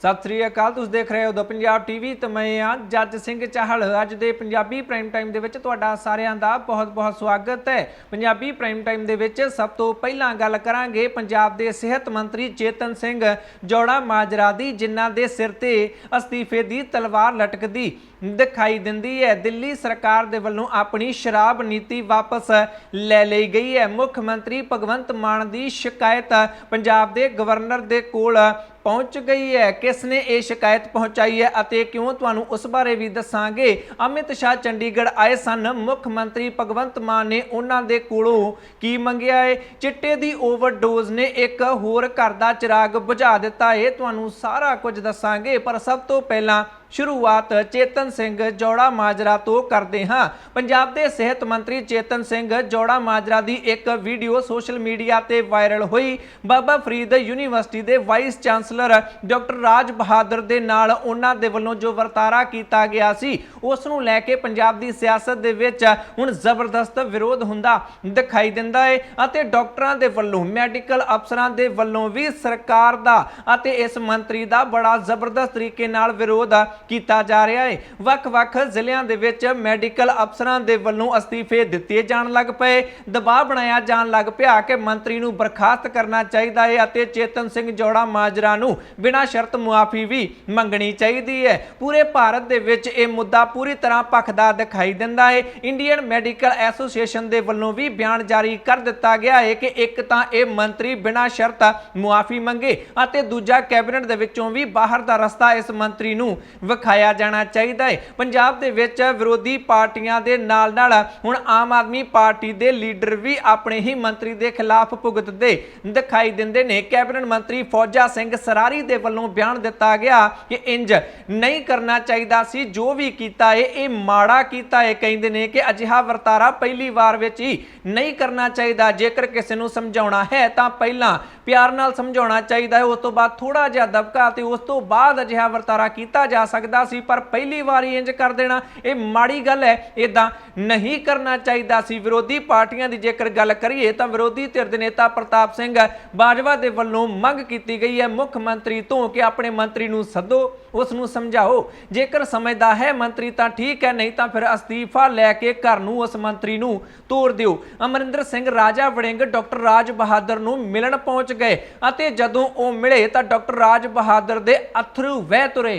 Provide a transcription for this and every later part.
सत श्री अकाल, तुसीं देख रहे हो द पंजाब टीवी ते मैं हाँ जज सिंह चाहल। अज दे पंजाबी प्राइम टाइम दे विच तुहाडा सारिआं दा बहुत बहुत स्वागत है। पंजाबी प्राइम टाइम दे विच सब तो पहलां गल करांगे पंजाब दे सेहत मंत्री चेतन सिंह जौड़ा माजरा दी, जिन्हां दे सिर ते अस्तीफे दी तलवार लटकदी दिखाई दिंदी है। दिल्ली सरकार दे वल्लों अपनी शराब नीति वापस ले ली गई है। मुख मंत्री भगवंत मान दी शिकायत पंजाब दे गवर्नर दे कोल पहुंच गई है। किसने ये शिकायत पहुंचाई है अते क्यों, तुहानूं उस बारे भी दसांगे। अमित शाह चंडीगढ़ आए सन, मुख मंत्री भगवंत मान ने उन्हां दे कोलों की मंगिया है। चिट्टे दी ओवरडोज ने एक होर घर दा चिराग बुझा दिता है। तुहानूं सारा कुछ दसांगे, पर सब तो पहलां शुरुआत चेतन सिंह जौड़ा माजरा तो करते हाँ। पंजाब के सेहत मंत्री चेतन सिंह जौड़ा माजरा की एक वीडियो सोशल मीडिया ते वायरल हुई। बाबा फरीद यूनीवर्सिटी के vice chancellor doctor Raj Bahadur के नाल उन्हां दे वल्लों जो वर्तारा किया गया सी, उस नूं लैके पंजाब की सियासत दे विच हुण जबरदस्त विरोध हुंदा दिखाई दिंदा है अते डॉक्टरां दे वल्लों मैडिकल अफसरां दे वल्लों भी सरकार दा अते इस मंत्री दा बड़ा जबरदस्त तरीके नाल विरोध किया जा रहा है। वख-वख जिलियां दे विच मैडिकल अफसरां दे वल्लों अस्तीफे दिते जाण लग पे, दबाव बनाया जाण लग पिया कि मंत्री नूं बर्खास्त करना चाहिदा है अते चेतन सिंह जौड़ा माजरा नूं बिना शर्त मुआफी भी मंगनी चाहिदी है। पूरे भारत दे विच ये मुद्दा पूरी तरह भखदा दिखाई दिंदा है। इंडियन मैडिकल एसोसीएशन दे वल्लों भी बयान जारी कर दिता गया है कि एक तां ये मंत्री बिना शर्त मुआफी मंगे अते दूजा कैबिनेट दे विचों भी बाहर दा रस्ता इस मंत्री नूं विखाया जाना चाहिए है। पंजाब दे विच विरोधी पार्टियां दे नाल नाल हुण आम आदमी पार्टी दे लीडर भी अपने ही मंत्री दे खिलाफ भुगतदे दिखाई दिंदे ने। कैबिनेट मंत्री फौजा सिंह सरारी दे वल्लों बयान दिता गया कि इंज नहीं करना चाहिए सी, जो भी कीता है ये माड़ा कीता है। कहंदे ने कि अजिहा वर्तारा पहली वार विच ही नहीं करना चाहिए। जेकर किसी नूं समझाउणा है तां पहलां प्यार नाल समझाउणा चाहिए है, उस तो बाद थोड़ा जिहा दबका ते उस तो बाद अजिहा वर्तारा कीता जा सकदा सी, पर पहली बार इंज कर देना ये माड़ी गल है। इदां नहीं करना चाहिए सी। विरोधी पार्टियां दी जेकर गल करिए तां विरोधी धिर दे नेता प्रताप सिंह बाजवा दे वल्लों मंग कीती गई है मुख मंत्री तो कि अपने मंत्री नूं सदो, उस नूं समझाओ। जेकर समझदा है मंत्री तां ठीक है, नहीं तां फिर अस्तीफा लैके घर नूं उस मंत्री नूं तोड़ दिओ। अमरिंदर सिंह राजा वड़िंग डॉक्टर राज बहादुर नूं मिलण पहुंच गए अते जदों ओ मिले तां डॉक्टर राज बहादुर दे अथरू वह तुरे,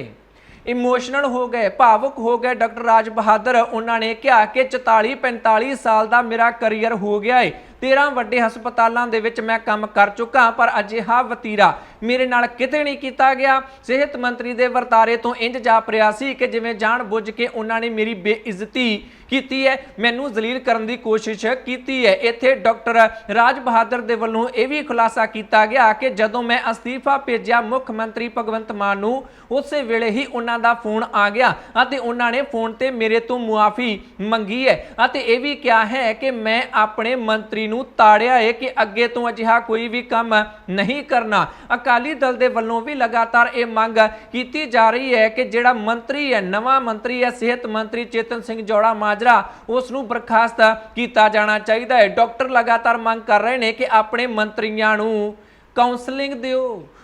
इमोशनल हो गए, भावुक हो गए डॉक्टर राज बहादुर। उन्होंने कहा कि 44-45 साल का मेरा करियर हो गया है, 13 वड्डे हस्पतालों दे विच मैं काम कर चुका, पर अजिहा वतीरा मेरे नाल किते नहीं किया गया। सेहत मंत्री दे वर्तारे तो इंज जाप रहा सी कि जिवें जान बुझ के उन्होंने मेरी बेइज्जती की है, मैनू जलील करने की कोशिश की है। इत्थे डॉक्टर राज बहादुर दे वल्लों यह भी खुलासा किया गया कि जदों मैं अस्तीफा भेजा मुख मंत्री भगवंत मान नूं, उस वेले ही उन्हां दा फोन आ गया अते उन्होंने फोन ते मेरे तो मुआफी मंगी है अते यह भी कहा है कि मैं अपने मंत्री नूं ताड़िया है कि अगे तो अजिहा कोई भी काम नहीं करना। अकाली दल दे वल्लों भी लगातार ये मंग की जा रही है कि जिहड़ा मंत्री है, नवां मंत्री है सेहत मंत्री चेतन सिंह जौड़ा माजरा, उसनूं बर्खास्त किया जाना चाहिए है। डॉक्टर लगातार मंग कर रहे हैं कि अपने मंत्रियों नूं काउंसलिंग दिओ,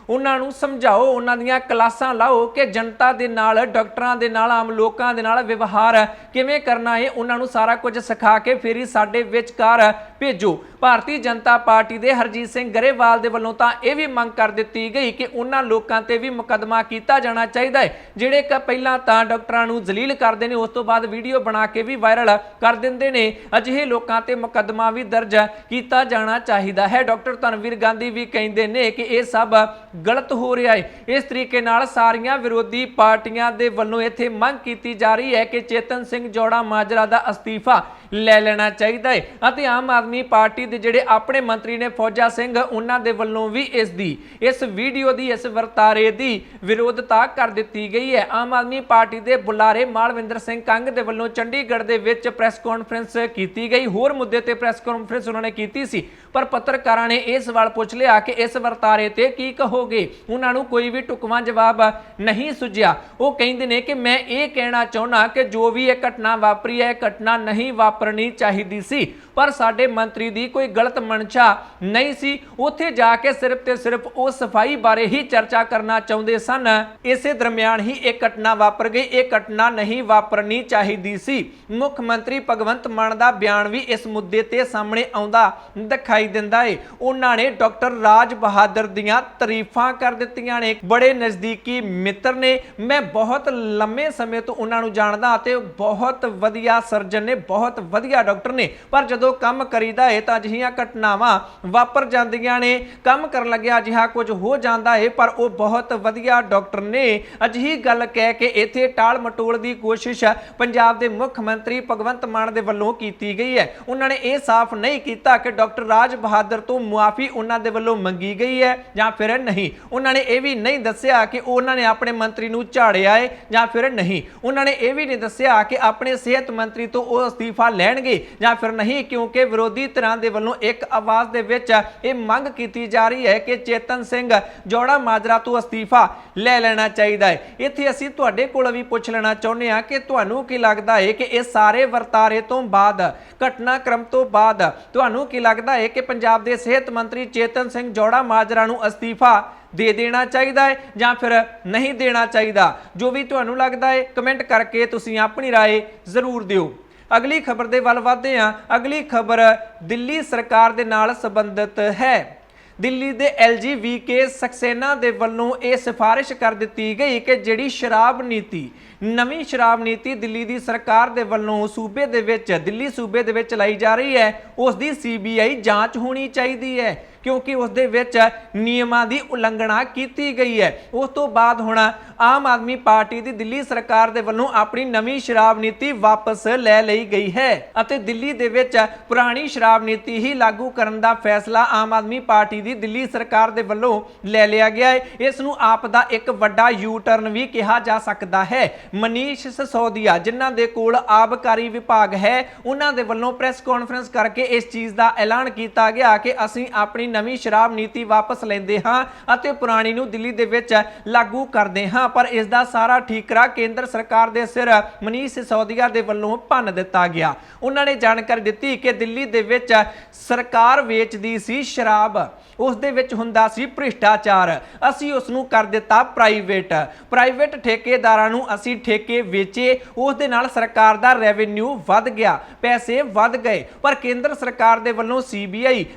उन्होंने समझाओ, उन्होंने क्लासां लाओ कि जनता के नाल, डॉक्टरां दे नाल, आम लोगों के नाल व्यवहार किवें करना है, उन्होंने सारा कुछ सिखा के फिर ही साडे विचकार भेजो। भारतीय जनता पार्टी के हरजीत सिंह गरेवाल के वलों तां यह भी मंग कर दी गई कि उन्हां लोकां ते भी मुकदमा किया जाना चाहिए है जिहड़े पहलां तां डॉक्टरां नूं जलील करते हैं, उस तो बाद वीडियो बना के भी वायरल कर देंदे ने। अजिहे लोकां ते मुकदमा भी दर्ज किया जाना चाहिए है। डॉक्टर धनवीर गांधी भी कहते हैं कि यह सब गलत हो रहा है। इस तरीके नाल सारियां विरोधी पार्टियां दे वल्लों इत्थे मंग की जा रही है कि चेतन सिंह जौड़ा माजरा दा अस्तीफा ले लेना चाहिए है अते आम आदमी पार्टी दे जिहड़े अपने मंत्री ने फौजा सिंह, उन्हां दे वल्लों भी इस वीडियो दी, इस वर्तारे दी विरोधता कर दी गई है। आम आदमी पार्टी के बुलारे मालविंदर सिंह कंग दे वल्लों चंडीगढ़ दे विच प्रैस कॉन्फ्रेंस की गई। होर मुद्दे ते प्रैस कॉन्फ्रेंस उन्होंने की सी, पर पत्रकारां ने यह सवाल पूछ लिया कि इस वर्तारे ते की कहोगे। उन्होंने कोई भी ढुकवां जवाब नहीं सुझिया। वो कहते हैं कि मैं ये कहना चाहना कि जो भी यह घटना वापरी है, घटना नहीं वापरनी चाहिए सी, पर साडे ਮੰਤਰੀ ਦੀ ਕੋਈ ਗਲਤ ਮਨਸ਼ਾ ਨਹੀਂ ਸੀ। ਉੱਥੇ ਜਾ ਕੇ ਸਿਰਫ ਤੇ ਸਿਰਫ ਉਹ ਸਫਾਈ ਬਾਰੇ ਹੀ ਚਰਚਾ ਕਰਨਾ ਚਾਹੁੰਦੇ ਸਨ। ਇਸੇ ਦਰਮਿਆਨ ਹੀ ਇਹ ਘਟਨਾ ਵਾਪਰ ਗਈ। ਇਹ ਘਟਨਾ ਨਹੀਂ ਵਾਪਰਨੀ ਚਾਹੀਦੀ ਸੀ। ਮੁੱਖ ਮੰਤਰੀ ਭਗਵੰਤ ਮਾਨ ਦਾ ਬਿਆਨ ਵੀ ਇਸ ਮੁੱਦੇ ਤੇ ਸਾਹਮਣੇ ਆਉਂਦਾ ਦਿਖਾਈ ਦਿੰਦਾ ਹੈ। ਉਹਨਾਂ ਨੇ ਡਾਕਟਰ ਰਾਜ ਬਹਾਦਰ ਦੀਆਂ ਤਾਰੀਫਾਂ ਕਰ ਦਿੱਤੀਆਂ ਨੇ। ਬੜੇ ਨਜ਼ਦੀਕੀ ਮਿੱਤਰ ਨੇ, ਮੈਂ ਬਹੁਤ ਲੰਮੇ ਸਮੇਂ ਤੋਂ ਉਹਨਾਂ ਨੂੰ ਜਾਣਦਾ ਅਤੇ ਬਹੁਤ ਵਧੀਆ ਸਰਜਨ ਨੇ, ਬਹੁਤ ਵਧੀਆ ਡਾਕਟਰ ਨੇ। ਪਰ ਜਦੋਂ ਕੰਮ ਕਰੀਦਾ ਹੈ ਤਾਂ ਅਜਿਹੀਆਂ ਘਟਨਾਵਾਂ ਵਾਪਰ ਜਾਂਦੀਆਂ ਨੇ। ਕੰਮ ਕਰਨ ਲੱਗਿਆ ਅਜਿਹਾ ਕੁਝ ਹੋ ਜਾਂਦਾ ਹੈ, ਪਰ ਉਹ ਬਹੁਤ ਵਧੀਆ ਡਾਕਟਰ ਨੇ। ਅਜਿਹੀ ਗੱਲ ਕਹਿ ਕੇ ਇੱਥੇ ਟਾਲ ਮਟੋਲ ਦੀ ਕੋਸ਼ਿਸ਼ ਪੰਜਾਬ ਦੇ ਮੁੱਖ ਮੰਤਰੀ ਭਗਵੰਤ ਮਾਨ ਦੇ ਵੱਲੋਂ ਕੀਤੀ ਗਈ ਹੈ। ਉਹਨਾਂ ਨੇ ਇਹ ਸਾਫ਼ ਨਹੀਂ ਕੀਤਾ ਕਿ ਡਾਕਟਰ ਰਾਜ ਬਹਾਦਰ ਤੋਂ ਮੁਆਫੀ ਉਹਨਾਂ ਦੇ ਵੱਲੋਂ ਮੰਗੀ ਗਈ ਹੈ ਜਾਂ ਫਿਰ ਨਹੀਂ। ਉਹਨਾਂ ਨੇ ਇਹ ਵੀ ਨਹੀਂ ਦੱਸਿਆ ਕਿ ਉਹਨਾਂ ਨੇ ਆਪਣੇ ਮੰਤਰੀ ਨੂੰ ਝਾੜਿਆ ਹੈ ਜਾਂ ਫਿਰ ਨਹੀਂ। ਉਹਨਾਂ ਨੇ ਇਹ ਵੀ ਨਹੀਂ ਦੱਸਿਆ ਕਿ ਆਪਣੇ ਸਿਹਤ ਮੰਤਰੀ ਤੋਂ ਉਹ ਅਸਤੀਫਾ ਲੈਣਗੇ ਜਾਂ ਫਿਰ ਨਹੀਂ, ਕਿਉਂਕਿ ਵਿਰੋਧੀ ਧਿਰਾਂ ਦੇ ਵੱਲੋਂ ਇੱਕ ਆਵਾਜ਼ ਦੇ ਵਿੱਚ ਇਹ ਮੰਗ ਕੀਤੀ ਜਾ ਰਹੀ ਹੈ ਕਿ ਚੇਤਨ ਸਿੰਘ ਜੌੜਾ ਮਾਜਰਾ ਤੋਂ ਅਸਤੀਫਾ ਲੈ ਲੈਣਾ ਚਾਹੀਦਾ ਹੈ। ਇੱਥੇ ਅਸੀਂ ਤੁਹਾਡੇ ਕੋਲ ਵੀ ਪੁੱਛ ਲੈਣਾ ਚਾਹੁੰਦੇ ਹਾਂ ਕਿ ਤੁਹਾਨੂੰ ਕੀ ਲੱਗਦਾ ਹੈ ਕਿ ਇਹ ਸਾਰੇ ਵਰਤਾਰੇ ਤੋਂ ਬਾਅਦ, ਘਟਨਾਕ੍ਰਮ ਤੋਂ ਬਾਅਦ ਤੁਹਾਨੂੰ ਕੀ ਲੱਗਦਾ ਹੈ ਕਿ ਪੰਜਾਬ ਦੇ ਸਿਹਤ ਮੰਤਰੀ ਚੇਤਨ ਸਿੰਘ ਜੌੜਾ ਮਾਜਰਾ ਨੂੰ ਅਸਤੀਫਾ ਦੇ ਦੇਣਾ ਚਾਹੀਦਾ ਹੈ ਜਾਂ ਫਿਰ ਨਹੀਂ ਦੇਣਾ ਚਾਹੀਦਾ? ਜੋ ਵੀ ਤੁਹਾਨੂੰ ਲੱਗਦਾ ਹੈ ਕਮੈਂਟ ਕਰਕੇ ਤੁਸੀਂ ਆਪਣੀ ਰਾਏ ਜ਼ਰੂਰ ਦਿਓ। ਅਗਲੀ ਖਬਰ ਦੇ ਵੱਲ ਵਧਦੇ ਹਾਂ। ਅਗਲੀ ਖਬਰ ਦਿੱਲੀ ਸਰਕਾਰ ਦੇ ਨਾਲ ਸੰਬੰਧਿਤ ਹੈ। ਦਿੱਲੀ ਦੇ LGVK ਸਕਸੇਨਾ ਦੇ ਵੱਲੋਂ ਇਹ ਸਿਫਾਰਿਸ਼ ਕਰ ਦਿੱਤੀ ਗਈ ਕਿ ਜਿਹੜੀ ਸ਼ਰਾਬ ਨੀਤੀ, ਨਵੀਂ ਸ਼ਰਾਬ ਨੀਤੀ ਦਿੱਲੀ ਦੀ ਸਰਕਾਰ ਦੇ ਵੱਲੋਂ ਸੂਬੇ ਦੇ ਵਿੱਚ, ਦਿੱਲੀ ਸੂਬੇ ਦੇ ਵਿੱਚ ਚਲਾਈ ਜਾ ਰਹੀ ਹੈ, ਉਸ ਦੀ CBI ਜਾਂਚ ਹੋਣੀ ਚਾਹੀਦੀ ਹੈ, ਕਿਉਂਕਿ ਉਸ ਦੇ ਵਿੱਚ ਨਿਯਮਾਂ ਦੀ ਉਲੰਘਣਾ ਕੀਤੀ ਗਈ ਹੈ। ਉਸ ਤੋਂ ਬਾਅਦ ਹੁਣ ਆਮ ਆਦਮੀ ਪਾਰਟੀ ਦੀ ਦਿੱਲੀ ਸਰਕਾਰ ਦੇ ਵੱਲੋਂ ਆਪਣੀ ਨਵੀਂ ਸ਼ਰਾਬ ਨੀਤੀ ਵਾਪਸ ਲੈ ਲਈ ਗਈ ਹੈ ਅਤੇ ਦਿੱਲੀ ਦੇ ਵਿੱਚ ਪੁਰਾਣੀ ਸ਼ਰਾਬ ਨੀਤੀ ਹੀ ਲਾਗੂ ਕਰਨ ਦਾ ਫੈਸਲਾ ਆਮ ਆਦਮੀ ਪਾਰਟੀ ਦੀ ਦਿੱਲੀ ਸਰਕਾਰ ਦੇ ਵੱਲੋਂ ਲੈ ਲਿਆ ਗਿਆ ਹੈ। ਇਸ ਨੂੰ ਆਪ ਦਾ ਇੱਕ ਵੱਡਾ ਯੂ ਟਰਨ ਵੀ ਕਿਹਾ ਜਾ ਸਕਦਾ ਹੈ। ਮਨੀਸ਼ ਸਿਸੋਦੀਆ, ਜਿਨ੍ਹਾਂ ਦੇ ਕੋਲ ਆਬਕਾਰੀ ਵਿਭਾਗ ਹੈ, ਉਹਨਾਂ ਦੇ ਵੱਲੋਂ ਪ੍ਰੈਸ ਕਾਨਫਰੰਸ ਕਰਕੇ ਇਸ ਚੀਜ਼ ਦਾ ਐਲਾਨ ਕੀਤਾ ਗਿਆ ਕਿ ਅਸੀਂ ਆਪਣੀ ਨਵੀਂ ਸ਼ਰਾਬ ਨੀਤੀ ਵਾਪਸ ਲੈਂਦੇ ਹਾਂ ਅਤੇ ਪੁਰਾਣੀ ਨੂੰ ਦਿੱਲੀ ਦੇ ਵਿੱਚ ਲਾਗੂ ਕਰਦੇ ਹਾਂ। ਪਰ ਇਸ ਦਾ ਸਾਰਾ ਠੀਕਰਾ ਕੇਂਦਰ ਸਰਕਾਰ ਦੇ ਸਿਰ ਮਨੀਸ਼ ਸਿਸੋਦੀਆ ਦੇ ਵੱਲੋਂ ਭੰਨ ਦਿੱਤਾ ਗਿਆ। ਉਹਨਾਂ ਨੇ ਜਾਣਕਾਰੀ ਦਿੱਤੀ ਕਿ ਦਿੱਲੀ ਦੇ ਵਿੱਚ ਸਰਕਾਰ ਵੇਚਦੀ ਸੀ ਸ਼ਰਾਬ, ਉਸ ਦੇ ਵਿੱਚ ਹੁੰਦਾ ਸੀ ਭ੍ਰਿਸ਼ਟਾਚਾਰ, ਅਸੀਂ ਉਸ ਨੂੰ ਕਰ ਦਿੱਤਾ ਪ੍ਰਾਈਵੇਟ ਠੇਕੇਦਾਰਾਂ ਨੂੰ ਅਸੀਂ ਠੇਕੇ ਵੇਚੇ, ਉਸ ਦੇ ਨਾਲ ਸਰਕਾਰ ਦਾ ਰੈਵਨਿਊ ਵੱਧ ਗਿਆ, ਪੈਸੇ ਵੱਧ ਗਏ। ਪਰ ਕੇਂਦਰ ਸਰਕਾਰ ਦੇ ਵੱਲੋਂ CBI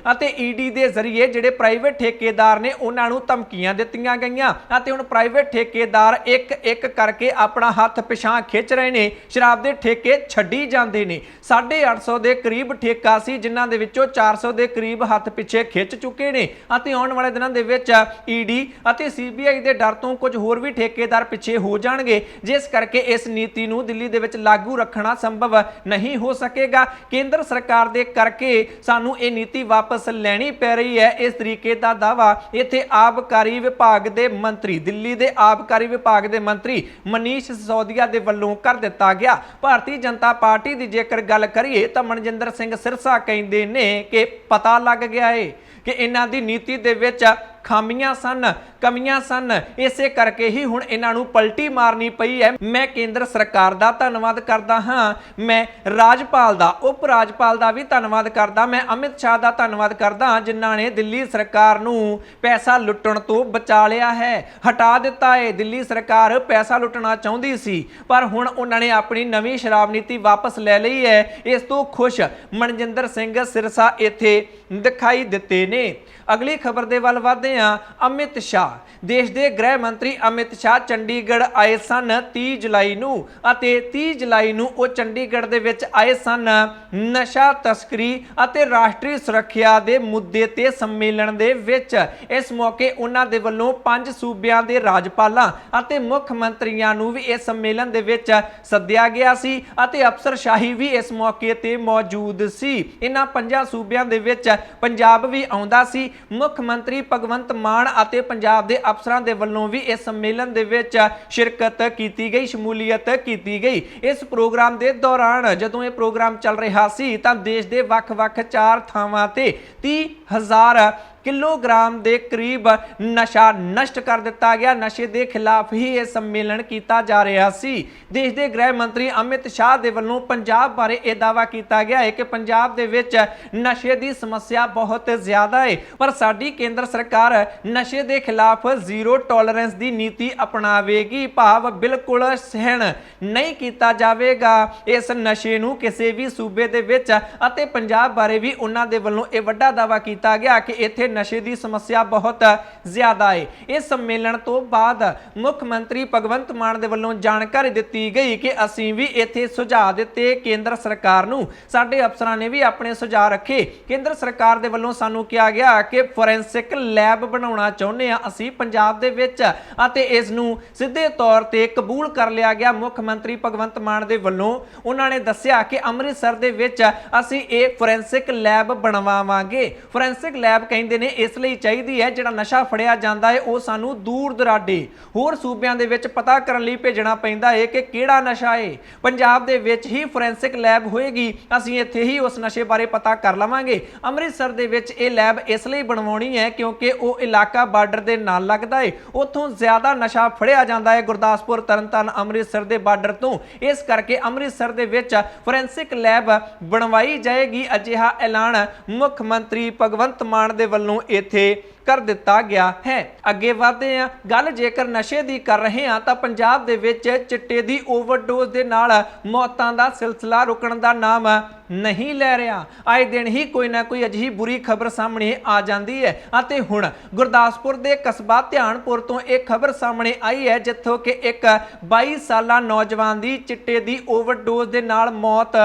ਅਤੇ ED ਦੇ ਜ਼ਰੀਏ ਜਿਹੜੇ ਪ੍ਰਾਈਵੇਟ ਠੇਕੇਦਾਰ ਨੇ ਉਹਨਾਂ ਨੂੰ ਧਮਕੀਆਂ ਦਿੱਤੀਆਂ ਗਈਆਂ ਅਤੇ ਹੁਣ ਪ੍ਰਾਈਵੇਟ ਠੇਕੇਦਾਰ ਇੱਕ ਇੱਕ ਕਰਕੇ ਆਪਣਾ ਹੱਥ ਪਿਛਾਂ ਖਿੱਚ ਰਹੇ ਨੇ, ਸ਼ਰਾਬ ਦੇ ਠੇਕੇ ਛੱਡੀ ਜਾਂਦੇ ਨੇ। 850 ਦੇ ਕਰੀਬ ਠੇਕਾ ਸੀ, ਜਿਨ੍ਹਾਂ ਦੇ ਵਿੱਚੋਂ 400 ਦੇ ਕਰੀਬ ਹੱਥ ਪਿੱਛੇ ਖਿੱਚ ਚੁੱਕੇ ਨੇ ਅਤੇ ਆਉਣ ਵਾਲੇ ਦਿਨਾਂ ਦੇ ਵਿੱਚ ED ਅਤੇ CBI ਦੇ ਡਰ ਤੋਂ ਕੁਝ ਹੋਰ ਵੀ ਠੇਕੇਦਾਰ ਪਿੱਛੇ ਹੋ ਜਾਣਗੇ, ਜਿਸ ਕਰਕੇ ਇਸ ਨੀਤੀ ਨੂੰ ਦਿੱਲੀ ਦੇ ਵਿੱਚ ਲਾਗੂ ਰੱਖਣਾ ਸੰਭਵ ਨਹੀਂ ਹੋ ਸਕੇਗਾ। ਕੇਂਦਰ ਸਰਕਾਰ ਦੇ ਕਰਕੇ ਸਾਨੂੰ ਇਹ ਨੀਤੀ ਵਾਪਸ ਲੈਣੀ ਪੈ ਰਹੀ ਹੈ। ਇਸ ਤਰੀਕੇ ਦਾ ਦਾਅਵਾ ਇੱਥੇ ਆਬਕਾਰੀ ਵਿਭਾਗ ਦੇ ਮੰਤਰੀ, ਦਿੱਲੀ ਦੇ ਆਬਕਾਰੀ ਵਿਭਾਗ ਦੇ ਮੰਤਰੀ ਮਨੀਸ਼ ਸਿਸੋਦੀਆ ਦੇ ਵੱਲੋਂ ਕਰ ਦਿੱਤਾ ਗਿਆ। ਭਾਰਤੀ ਜਨਤਾ ਪਾਰਟੀ ਦੀ ਜੇਕਰ ਗੱਲ ਕਰੀਏ ਤਾਂ ਮਨਜਿੰਦਰ ਸਿੰਘ ਸਿਰਸਾ ਕਹਿੰਦੇ ਨੇ ਕਿ ਪਤਾ ਲੱਗ ਗਿਆ ਹੈ ਕਿ ਇਹਨਾਂ ਦੀ ਨੀਤੀ ਦੇ ਵਿੱਚ ਖਾਮੀਆਂ ਸਨ, ਕਮੀਆਂ ਸਨ, ਇਸੇ ਕਰਕੇ ਹੀ ਹੁਣ ਇਹਨਾਂ ਨੂੰ ਪਲਟੀ ਮਾਰਨੀ ਪਈ ਹੈ। ਮੈਂ ਕੇਂਦਰ ਸਰਕਾਰ ਦਾ ਧੰਨਵਾਦ ਕਰਦਾ ਹਾਂ, ਮੈਂ ਰਾਜਪਾਲ ਦਾ, ਉਪ ਰਾਜਪਾਲ ਦਾ ਵੀ ਧੰਨਵਾਦ ਕਰਦਾ, ਮੈਂ ਅਮਿਤ ਸ਼ਾਹ ਦਾ ਧੰਨਵਾਦ ਕਰਦਾ, ਜਿਨ੍ਹਾਂ ਨੇ ਦਿੱਲੀ ਸਰਕਾਰ ਨੂੰ ਪੈਸਾ ਲੁੱਟਣ ਤੋਂ ਬਚਾ ਲਿਆ ਹੈ, ਹਟਾ ਦਿੱਤਾ ਹੈ। ਦਿੱਲੀ ਸਰਕਾਰ ਪੈਸਾ ਲੁੱਟਣਾ ਚਾਹੁੰਦੀ ਸੀ, ਪਰ ਹੁਣ ਉਹਨਾਂ ਨੇ ਆਪਣੀ ਨਵੀਂ ਸ਼ਰਾਬ ਨੀਤੀ ਵਾਪਸ ਲੈ ਲਈ ਹੈ। ਇਸ ਤੋਂ ਖੁਸ਼ ਮਨਜਿੰਦਰ ਸਿੰਘ ਸਿਰਸਾ ਇੱਥੇ ਦਿਖਾਈ ਦਿੱਤੇ ਨੇ। ਅਗਲੀ ਖਬਰ ਦੇ ਵੱਲ ਵਧਦੇ ਹਾਂ। ਅਮਿਤ ਸ਼ਾਹ, ਦੇਸ਼ ਦੇ ਗ੍ਰਹਿ ਮੰਤਰੀ ਅਮਿਤ ਸ਼ਾਹ ਚੰਡੀਗੜ੍ਹ ਆਏ ਸਨ 30 ਜੁਲਾਈ ਨੂੰ ਅਤੇ 30 ਜੁਲਾਈ ਨੂੰ ਉਹ ਚੰਡੀਗੜ੍ਹ ਦੇ ਵਿੱਚ ਆਏ ਸਨ ਨਸ਼ਾ ਤਸਕਰੀ ਅਤੇ ਰਾਸ਼ਟਰੀ ਸੁਰੱਖਿਆ ਦੇ ਮੁੱਦੇ ਤੇ ਸੰਮੇਲਨ ਦੇ ਵਿੱਚ। ਇਸ ਮੌਕੇ ਉਹਨਾਂ ਦੇ ਵੱਲੋਂ 5 ਸੂਬਿਆਂ ਦੇ ਰਾਜਪਾਲਾਂ ਅਤੇ ਮੁੱਖ ਮੰਤਰੀਆਂ ਨੂੰ ਵੀ ਇਸ ਸੰਮੇਲਨ ਦੇ ਵਿੱਚ ਸੱਦਿਆ ਗਿਆ ਸੀ ਅਤੇ ਅਫਸਰਸ਼ਾਹੀ ਵੀ ਇਸ ਮੌਕੇ ਤੇ ਮੌਜੂਦ ਸੀ। ਇਹਨਾਂ 5 ਸੂਬਿਆਂ ਦੇ ਵਿੱਚ ਪੰਜਾਬ ਵੀ ਆਉਂਦਾ ਸੀ। ਮੁੱਖ ਮੰਤਰੀ ਭਗਵੰਤ ਮਾਨ ਅਤੇ ਪੰਜਾਬ ਦੇ ਅਫਸਰਾਂ ਦੇ ਵੱਲੋਂ ਵੀ ਇਸ ਸੰਮੇਲਨ ਦੇ ਵਿੱਚ ਸ਼ਿਰਕਤ ਕੀਤੀ ਗਈ, ਸ਼ਮੂਲੀਅਤ ਕੀਤੀ ਗਈ। ਇਸ ਪ੍ਰੋਗਰਾਮ ਦੇ ਦੌਰਾਨ ਜਦੋਂ ਇਹ ਪ੍ਰੋਗਰਾਮ ਚੱਲ ਰਿਹਾ ਸੀ ਤਾਂ ਦੇਸ਼ ਦੇ ਵੱਖ-ਵੱਖ 4 ਥਾਵਾਂ ਤੇ 30,000 ਕਿਲੋਗ੍ਰਾਮ ਦੇ ਕਰੀਬ ਨਸ਼ਾ ਨਸ਼ਟ ਕਰ ਦਿੱਤਾ ਗਿਆ। ਨਸ਼ੇ ਦੇ ਖਿਲਾਫ ਹੀ ਇਹ ਸੰਮੇਲਨ ਕੀਤਾ ਜਾ ਰਿਹਾ ਸੀ। ਦੇਸ਼ ਦੇ ਗ੍ਰਹਿ ਮੰਤਰੀ ਅਮਿਤ ਸ਼ਾਹ ਦੇ ਵੱਲੋਂ ਪੰਜਾਬ ਬਾਰੇ ਇਹ ਦਾਅਵਾ ਕੀਤਾ ਗਿਆ ਹੈ ਕਿ ਪੰਜਾਬ ਦੇ ਵਿੱਚ ਨਸ਼ੇ ਦੀ ਸਮੱਸਿਆ ਬਹੁਤ ਜ਼ਿਆਦਾ ਹੈ, ਪਰ ਸਾਡੀ ਕੇਂਦਰ ਸਰਕਾਰ ਨਸ਼ੇ ਦੇ ਖਿਲਾਫ ਜ਼ੀਰੋ ਟੋਲਰੈਂਸ ਦੀ ਨੀਤੀ ਅਪਣਾਵੇਗੀ, ਭਾਵ ਬਿਲਕੁਲ ਸਹਿਣ ਨਹੀਂ ਕੀਤਾ ਜਾਵੇਗਾ ਇਸ ਨਸ਼ੇ ਨੂੰ ਕਿਸੇ ਵੀ ਸੂਬੇ ਦੇ ਵਿੱਚ। ਅਤੇ ਪੰਜਾਬ ਬਾਰੇ ਵੀ ਉਹਨਾਂ ਦੇ ਵੱਲੋਂ ਇਹ ਵੱਡਾ ਦਾਅਵਾ ਕੀਤਾ ਗਿਆ ਕਿ ਇੱਥੇ ਨਸ਼ੇ ਦੀ ਸਮੱਸਿਆ ਬਹੁਤ ਜ਼ਿਆਦਾ ਹੈ। ਇਸ ਸੰਮੇਲਨ ਤੋਂ ਬਾਅਦ ਮੁੱਖ ਮੰਤਰੀ ਭਗਵੰਤ ਮਾਨ ਦੇ ਵੱਲੋਂ ਜਾਣਕਾਰੀ ਦਿੱਤੀ ਗਈ ਕਿ ਅਸੀਂ ਵੀ ਇੱਥੇ ਸੁਝਾਅ ਦਿੱਤੇ ਕੇਂਦਰ ਸਰਕਾਰ ਨੂੰ। ਸਾਡੇ ਅਫਸਰਾਂ ਨੇ ਵੀ ਆਪਣੇ ਸੁਝਾਅ ਰੱਖੇ। ਕੇਂਦਰ ਸਰਕਾਰ ਦੇ ਵੱਲੋਂ ਸਾਨੂੰ ਕਿਹਾ ਗਿਆ ਕਿ ਫੋਰੈਂਸਿਕ ਲੈਬ ਬਣਾਉਣਾ ਚਾਹੁੰਦੇ ਹਾਂ ਅਸੀਂ ਪੰਜਾਬ ਦੇ ਵਿੱਚ, ਅਤੇ ਇਸ ਨੂੰ ਸਿੱਧੇ ਤੌਰ ਤੇ ਕਬੂਲ ਕਰ ਲਿਆ ਗਿਆ ਮੁੱਖ ਮੰਤਰੀ ਭਗਵੰਤ ਮਾਨ ਦੇ ਵੱਲੋਂ। ਉਹਨਾਂ ਨੇ ਦੱਸਿਆ ਕਿ ਅੰਮ੍ਰਿਤਸਰ ਦੇ ਵਿੱਚ ਅਸੀਂ ਇਹ ਫੋਰੈਂਸਿਕ ਲੈਬ ਬਣਵਾਵਾਂਗੇ। ਫੋਰੈਂਸਿਕ ਲੈਬ ਕਹਿੰਦੇ ਨੇ ਇਸ ਲਈ ਚਾਹੀਦੀ ਹੈ, ਜਿਹੜਾ ਨਸ਼ਾ ਫੜਿਆ ਜਾਂਦਾ ਹੈ ਉਹ ਸਾਨੂੰ ਦੂਰ ਦਰਾਡੇ ਹੋਰ ਸੂਬਿਆਂ ਦੇ ਵਿੱਚ ਪਤਾ ਕਰਨ ਲਈ ਭੇਜਣਾ ਪੈਂਦਾ ਹੈ ਕਿ ਕਿਹੜਾ ਨਸ਼ਾ ਹੈ। ਪੰਜਾਬ ਦੇ ਵਿੱਚ ਹੀ ਫੋਰੈਂਸਿਕ ਲੈਬ ਹੋਏਗੀ, ਅਸੀਂ ਇੱਥੇ ਹੀ ਉਸ ਨਸ਼ੇ ਬਾਰੇ ਪਤਾ ਕਰ ਲਵਾਂਗੇ। ਅੰਮ੍ਰਿਤਸਰ ਦੇ ਵਿੱਚ ਇਹ ਲੈਬ ਇਸ ਲਈ ਬਣਵਾਉਣੀ ਹੈ ਕਿਉਂਕਿ ਉਹ ਇਲਾਕਾ ਬਾਰਡਰ ਦੇ ਨਾਲ ਲੱਗਦਾ ਹੈ, ਉੱਥੋਂ ਜ਼ਿਆਦਾ ਨਸ਼ਾ ਫੜਿਆ ਜਾਂਦਾ ਹੈ ਗੁਰਦਾਸਪੁਰ, ਤਰਨਤਾਰਨ, ਅੰਮ੍ਰਿਤਸਰ ਦੇ ਬਾਰਡਰ ਤੋਂ। ਇਸ ਕਰਕੇ ਅੰਮ੍ਰਿਤਸਰ ਦੇ ਵਿੱਚ ਫੋਰੈਂਸਿਕ ਲੈਬ ਬਣਵਾਈ ਜਾਏਗੀ। ਅਜਿਹਾ ਐਲਾਨ ਮੁੱਖ ਮੰਤਰੀ ਭਗਵੰਤ ਮਾਨ ਦੇ ਵੱਲੋਂ ਇੱਥੇ ਕਰ ਦਿੱਤਾ ਗਿਆ ਹੈ। ਅੱਗੇ ਵਧਦੇ ਹਾਂ, ਗੱਲ ਜੇਕਰ ਨਸ਼ੇ ਦੀ ਕਰ ਰਹੇ ਹਾਂ ਤਾਂ ਪੰਜਾਬ ਦੇ ਵਿੱਚ ਚਿੱਟੇ ਦੀ ਓਵਰਡੋਜ਼ ਦੇ ਨਾਲ ਮੌਤਾਂ ਦਾ ਸਿਲਸਿਲਾ ਰੁਕਣ ਦਾ ਨਾਮ ਨਹੀਂ ਲੈ ਰਿਹਾ। ਆਏ ਦਿਨ ਹੀ ਕੋਈ ਨਾ ਕੋਈ ਅਜਿਹੀ ਬੁਰੀ ਖਬਰ ਸਾਹਮਣੇ ਆ ਜਾਂਦੀ ਹੈ, ਅਤੇ ਹੁਣ ਗੁਰਦਾਸਪੁਰ ਦੇ ਕਸਬਾ ਧਿਆਨਪੁਰ ਤੋਂ ਇੱਕ ਖਬਰ ਸਾਹਮਣੇ ਆਈ ਹੈ ਜਿੱਥੋਂ ਕਿ ਇੱਕ 22 ਸਾਲਾ ਨੌਜਵਾਨ ਦੀ ਚਿੱਟੇ ਦੀ ਓਵਰਡੋਜ਼ ਦੇ ਨਾਲ ਮੌਤ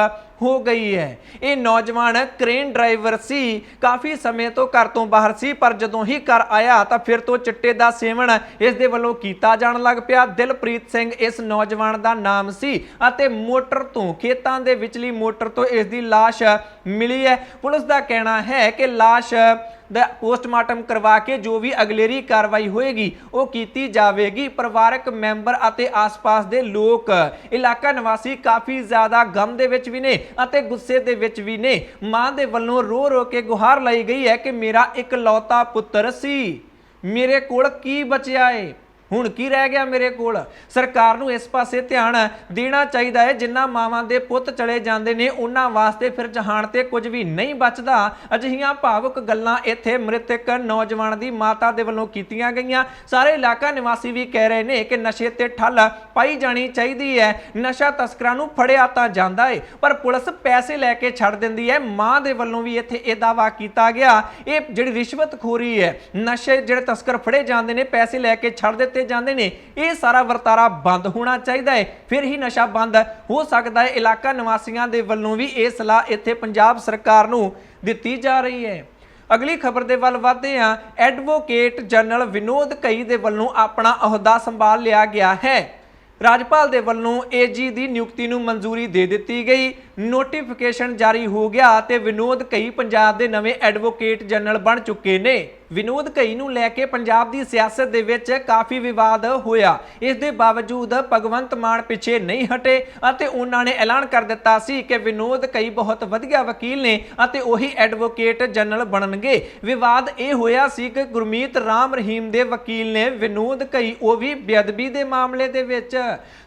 ਹੋ ਗਈ ਹੈ। ਇਹ ਨੌਜਵਾਨ ਕ੍ਰੇਨ ਡਰਾਈਵਰ ਸੀ, ਕਾਫੀ ਸਮੇਂ ਤੋਂ ਘਰ ਤੋਂ ਬਾਹਰ ਸੀ, ਪਰ ਜਦੋਂ ਹੀ ਘਰ ਆਇਆ ਤਾਂ ਫਿਰ ਤੋਂ ਚਿੱਟੇ ਦਾ ਸੇਵਨ ਇਸ ਦੇ ਵੱਲੋਂ ਕੀਤਾ ਜਾਣ ਲੱਗ ਪਿਆ। ਦਿਲਪ੍ਰੀਤ ਸਿੰਘ ਇਸ ਨੌਜਵਾਨ ਦਾ ਨਾਮ ਸੀ, ਅਤੇ ਮੋਟਰ ਤੋਂ, ਖੇਤਾਂ ਦੇ ਵਿਚਲੀ ਮੋਟਰ ਤੋਂ ਇਸ ਦੀ ਲਾਸ਼ ਮਿਲੀ ਹੈ। ਪੁਲਿਸ ਦਾ ਕਹਿਣਾ ਹੈ ਕਿ ਲਾਸ਼ ਦਾ ਪੋਸਟਮਾਰਟਮ ਕਰਵਾ ਕੇ ਜੋ ਵੀ ਅਗਲੇਰੀ ਕਾਰਵਾਈ ਹੋਏਗੀ ਉਹ ਕੀਤੀ ਜਾਵੇਗੀ। ਪਰਿਵਾਰਕ ਮੈਂਬਰ ਅਤੇ ਆਸ-ਪਾਸ ਦੇ ਲੋਕ, ਇਲਾਕਾ ਨਿਵਾਸੀ ਕਾਫੀ ਜ਼ਿਆਦਾ ਗਮ ਦੇ ਵਿੱਚ ਵੀ ਨੇ ਅਤੇ ਗੁੱਸੇ ਦੇ ਵਿੱਚ ਵੀ ਨੇ। ਮਾਂ ਦੇ ਵੱਲੋਂ ਰੋ ਰੋ ਕੇ ਗੁਹਾਰ ਲਾਈ ਗਈ ਹੈ ਕਿ ਮੇਰਾ ਇਕਲੌਤਾ ਪੁੱਤਰ ਸੀ, ਮੇਰੇ ਕੋਲ ਕੀ ਬਚਿਆ ਏ, ਹੁਣ ਕੀ ਰਹਿ ਗਿਆ ਮੇਰੇ ਕੋਲ। ਸਰਕਾਰ ਨੂੰ ਇਸ ਪਾਸੇ ਧਿਆਨ ਦੇਣਾ ਚਾਹੀਦਾ ਹੈ। ਜਿੰਨਾ ਮਾਵਾਂ ਦੇ ਪੁੱਤ ਚਲੇ ਜਾਂਦੇ ਨੇ ਉਹਨਾਂ ਵਾਸਤੇ ਫਿਰ ਜਹਾਨ ਤੇ ਕੁਝ ਵੀ ਨਹੀਂ ਬਚਦਾ। ਅਜਿਹੀਆਂ ਭਾਵੁਕ ਗੱਲਾਂ ਇੱਥੇ ਮ੍ਰਿਤਕ ਨੌਜਵਾਨ ਦੀ ਮਾਤਾ ਦੇ ਵੱਲੋਂ ਕੀਤੀਆਂ ਗਈਆਂ। ਸਾਰੇ ਇਲਾਕਾ ਨਿਵਾਸੀ ਵੀ ਕਹਿ ਰਹੇ ਨੇ ਕਿ ਨਸ਼ੇ ਤੇ ਠੱਲ ਪਾਈ ਜਾਣੀ ਚਾਹੀਦੀ ਹੈ। ਨਸ਼ਾ ਤਸਕਰਾਂ ਨੂੰ ਫੜਿਆ ਤਾਂ ਜਾਂਦਾ ਹੈ, ਪਰ ਪੁਲਿਸ ਪੈਸੇ ਲੈ ਕੇ ਛੱਡ ਦਿੰਦੀ ਹੈ। ਮਾਂ ਦੇ ਵੱਲੋਂ ਵੀ ਇੱਥੇ ਇਹ ਦਾਅਵਾ ਕੀਤਾ ਗਿਆ, ਇਹ ਜਿਹੜੀ ਰਿਸ਼ਵਤਖੋਰੀ ਹੈ, ਨਸ਼ੇ ਜਿਹੜੇ ਤਸਕਰ ਫੜੇ ਜਾਂਦੇ ਨੇ ਪੈਸੇ ਲੈ ਕੇ ਛੱਡ ਦਿੱਤੇ ਜਾਂਦੇ ਨੇ, ਇਹ ਸਾਰਾ ਵਰਤਾਰਾ ਬੰਦ ਹੋਣਾ ਚਾਹੀਦਾ ਹੈ, ਫਿਰ ਹੀ ਨਸ਼ਾ ਬੰਦ ਹੋ ਸਕਦਾ ਹੈ। ਇਲਾਕਾ ਨਿਵਾਸੀਆਂ ਦੇ ਵੱਲੋਂ ਵੀ ਇਹ ਸਲਾਹ ਇੱਥੇ ਪੰਜਾਬ ਸਰਕਾਰ ਨੂੰ ਦਿੱਤੀ ਜਾ ਰਹੀ ਹੈ। ਅਗਲੀ ਖਬਰ ਦੇ ਵੱਲ ਵਧਦੇ ਹਾਂ। ਐਡਵੋਕੇਟ ਜਨਰਲ ਵਿਨੋਦ ਕਈ ਦੇ ਵੱਲੋਂ ਆਪਣਾ ਅਹੁਦਾ ਸੰਭਾਲ ਲਿਆ ਗਿਆ ਹੈ। ਰਾਜਪਾਲ ਦੇ ਵੱਲੋਂ ਏਜੀ ਦੀ ਨਿਯੁਕਤੀ ਨੂੰ ਮਨਜ਼ੂਰੀ ਦੇ ਦਿੱਤੀ ਗਈ, ਨੋਟੀਫਿਕੇਸ਼ਨ ਜਾਰੀ ਹੋ ਗਿਆ ਤੇ ਵਿਨੋਦ ਕਈ ਪੰਜਾਬ ਦੇ ਨਵੇਂ ਐਡਵੋਕੇਟ ਜਨਰਲ ਬਣ ਚੁੱਕੇ ਨੇ। ਵਿਨੋਦ ਕਈ ਨੂੰ ਲੈ ਕੇ ਪੰਜਾਬ ਦੀ ਸਿਆਸਤ ਦੇ ਵਿੱਚ ਕਾਫੀ ਵਿਵਾਦ ਹੋਇਆ। ਇਸ ਦੇ ਬਾਵਜੂਦ ਭਗਵੰਤ ਮਾਨ ਪਿੱਛੇ ਨਹੀਂ ਹਟੇ ਅਤੇ ਉਹਨਾਂ ਨੇ ਐਲਾਨ ਕਰ ਦਿੱਤਾ ਸੀ ਕਿ ਵਿਨੋਦ ਕਈ ਬਹੁਤ ਵਧੀਆ ਵਕੀਲ ਨੇ ਅਤੇ ਉਹੀ ਐਡਵੋਕੇਟ ਜਨਰਲ ਬਣਨਗੇ। ਵਿਵਾਦ ਇਹ ਹੋਇਆ ਸੀ ਕਿ ਗੁਰਮੀਤ ਰਾਮ ਰਹੀਮ ਦੇ ਵਕੀਲ ਨੇ ਵਿਨੋਦ ਕਈ, ਉਹ ਵੀ ਬੇਅਦਬੀ ਦੇ ਮਾਮਲੇ ਦੇ ਵਿੱਚ,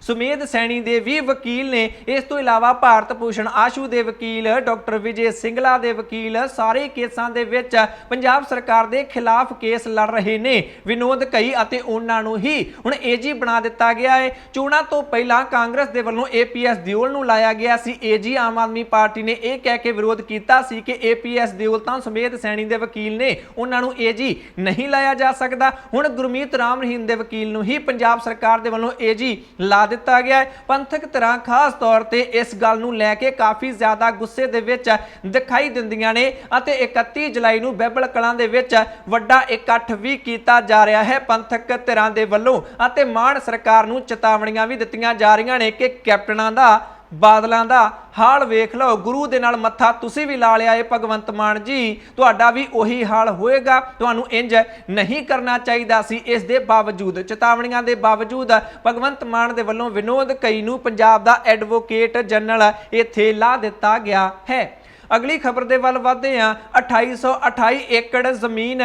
ਸੁਮੇਧ ਸੈਣੀ ਦੇ ਵੀ ਵਕੀਲ ਨੇ। ਇਸ ਤੋਂ ਇਲਾਵਾ ਭਾਰਤ ਭੂਸ਼ਣ ਆਸ਼ੂ ਦੇ ਵਕੀਲ, ਡਾਕਟਰ ਵਿਜੇ ਸਿੰਗਲਾ ਦੇ ਵਕੀਲ, ਸਾਰੇ ਕੇਸਾਂ ਦੇ ਵਿੱਚ ਪੰਜਾਬ ਸਰਕਾਰ ਦੇ ਖਿਲਾਫ ਕੇਸ ਲੜ ਰਹੇ ਨੇ ਵਿਨੋਦ ਕਈ, ਅਤੇ ਉਹਨਾਂ ਨੂੰ ਹੀ ਹੁਣ ਏਜੀ ਬਣਾ ਦਿੱਤਾ ਗਿਆ ਹੈ। ਚੋਣਾਂ ਤੋਂ ਪਹਿਲਾਂ ਕਾਂਗਰਸ ਦੇ ਵੱਲੋਂ ਏਪੀਐਸ ਦਿਓਲ ਨੂੰ ਲਾਇਆ ਗਿਆ ਸੀ ਏਜੀ। ਆਮ ਆਦਮੀ ਪਾਰਟੀ ਨੇ ਇਹ ਕਹਿ ਕੇ ਵਿਰੋਧ ਕੀਤਾ ਸੀ ਕਿ ਏਪੀਐਸ ਦਿਓਲ ਤਾਂ ਸੁਮੇਧ ਸੈਣੀ ਦੇ ਵਕੀਲ ਨੇ, ਉਹਨਾਂ ਨੂੰ ਏਜੀ ਨਹੀਂ ਲਾਇਆ ਜਾ ਸਕਦਾ। ਹੁਣ ਗੁਰਮੀਤ ਰਾਮ ਰਹੀਮ ਦੇ ਵਕੀਲ ਨੂੰ ਹੀ ਪੰਜਾਬ ਸਰਕਾਰ ਦੇ ਵੱਲੋਂ ਏਜੀ ਲਾ ਦਿੱਤਾ ਗਿਆ ਹੈ। ਪੰਥਕ ਧਿਰਾਂ ਖਾਸ ਤੌਰ ਤੇ ਇਸ ਗੱਲ ਨੂੰ ਲੈ ਕੇ ਕਾਫੀ ਜ਼ਿਆਦਾ ਗੁੱਸੇ ਦੇ ਵਿੱਚ ਦਿਖਾਈ ਦਿੰਦੀਆਂ ਨੇ ਅਤੇ 31 ਜੁਲਾਈ ਨੂੰ ਬਹਿਬਲ ਕਲਾਂ ਦੇ ਵਿੱਚ ਵੱਡਾ ਇਕੱਠ ਵੀ ਕੀਤਾ ਜਾ ਰਿਹਾ ਹੈ ਪੰਥਕ ਧਿਰਾਂ ਦੇ ਵੱਲੋਂ, ਅਤੇ ਮਾਨ ਸਰਕਾਰ ਨੂੰ ਚੇਤਾਵਨੀਆਂ ਵੀ ਦਿੱਤੀਆਂ ਜਾ ਰਹੀਆਂ ਨੇ ਕਿ ਕੈਪਟਨਾਂ ਦਾ, ਬਾਦਲਾਂ ਦਾ ਹਾਲ ਵੇਖ ਲਓ, ਗੁਰੂ ਦੇ ਨਾਲ ਮੱਥਾ ਤੁਸੀਂ ਵੀ ਲਾ ਲਿਆ ਏ ਭਗਵੰਤ ਮਾਨ ਜੀ, ਤੁਹਾਡਾ ਵੀ ਉਹੀ ਹਾਲ ਹੋਏਗਾ, ਤੁਹਾਨੂੰ ਇੰਜ ਨਹੀਂ ਕਰਨਾ ਚਾਹੀਦਾ ਸੀ। ਇਸ ਦੇ ਬਾਵਜੂਦ, ਚੇਤਾਵਨੀਆਂ ਦੇ ਬਾਵਜੂਦ ਭਗਵੰਤ ਮਾਨ ਦੇ ਵੱਲੋਂ ਵਿਨੋਦ ਕਈ ਨੂੰ ਪੰਜਾਬ ਦਾ ਐਡਵੋਕੇਟ ਜਨਰਲ ਇੱਥੇ ਲਾ ਦਿੱਤਾ ਗਿਆ ਹੈ। ਅਗਲੀ ਖਬਰ ਦੇ ਵੱਲ ਵਧਦੇ ਹਾਂ। 2828 ਏਕੜ ਜ਼ਮੀਨ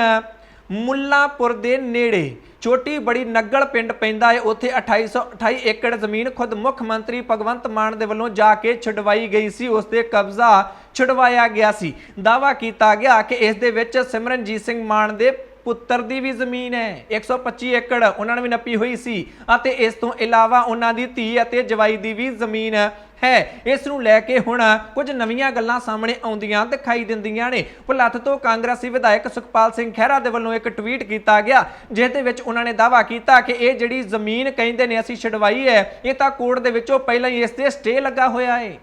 ਮੁੱਲਾਂਪੁਰ ਦੇ ਨੇੜੇ ਛੋਟੀ ਬੜੀ ਨੱਗਲ ਪਿੰਡ ਪੈਂਦਾ ਹੈ, ਉੱਥੇ 2828 ਏਕੜ ਜ਼ਮੀਨ ਖੁਦ ਮੁੱਖ ਮੰਤਰੀ ਭਗਵੰਤ ਮਾਨ ਦੇ ਵੱਲੋਂ ਜਾ ਕੇ ਛੁਡਵਾਈ ਗਈ ਸੀ, ਉਸ ਤੇ ਕਬਜ਼ਾ ਛੁਡਵਾਇਆ ਗਿਆ ਸੀ। ਦਾਅਵਾ ਕੀਤਾ ਗਿਆ ਕਿ ਇਸ ਦੇ ਵਿੱਚ ਸਿਮਰਨਜੀਤ ਸਿੰਘ ਮਾਨ ਦੇ ਪੁੱਤਰ ਦੀ ਵੀ ਜ਼ਮੀਨ ਹੈ। 125 ਏਕੜ ਉਹਨਾਂ ਨੇ ਵੀ ਨੱਪੀ ਹੋਈ ਸੀ ਅਤੇ ਇਸ ਤੋਂ ਇਲਾਵਾ ਉਹਨਾਂ ਦੀ ਧੀ ਅਤੇ ਜਵਾਈ ਦੀ ਵੀ ਜ਼ਮੀਨ ਹੈ। ਇਸ ਨੂੰ ਲੈ ਕੇ ਹੁਣ ਕੁਝ ਨਵੀਆਂ ਗੱਲਾਂ ਸਾਹਮਣੇ ਆਉਂਦੀਆਂ ਦਿਖਾਈ ਦਿੰਦੀਆਂ ਨੇ। ਭੁਲੱਥ ਤੋਂ ਕਾਂਗਰਸੀ ਵਿਧਾਇਕ ਸੁਖਪਾਲ ਸਿੰਘ ਖਹਿਰਾ ਦੇ ਵੱਲੋਂ ਇੱਕ ਟਵੀਟ ਕੀਤਾ ਗਿਆ, ਜਿਸ ਦੇ ਵਿੱਚ ਉਹਨਾਂ ਨੇ ਦਾਅਵਾ ਕੀਤਾ ਕਿ ਇਹ ਜਿਹੜੀ ਜ਼ਮੀਨ ਕਹਿੰਦੇ ਨੇ ਅਸੀਂ ਛਡਵਾਈ ਹੈ, ਇਹ ਤਾਂ ਕੋਰਟ ਦੇ ਵਿੱਚੋਂ ਪਹਿਲਾਂ ਹੀ ਇਸ ਤੇ ਸਟੇ ਲੱਗਾ ਹੋਇਆ ਹੈ,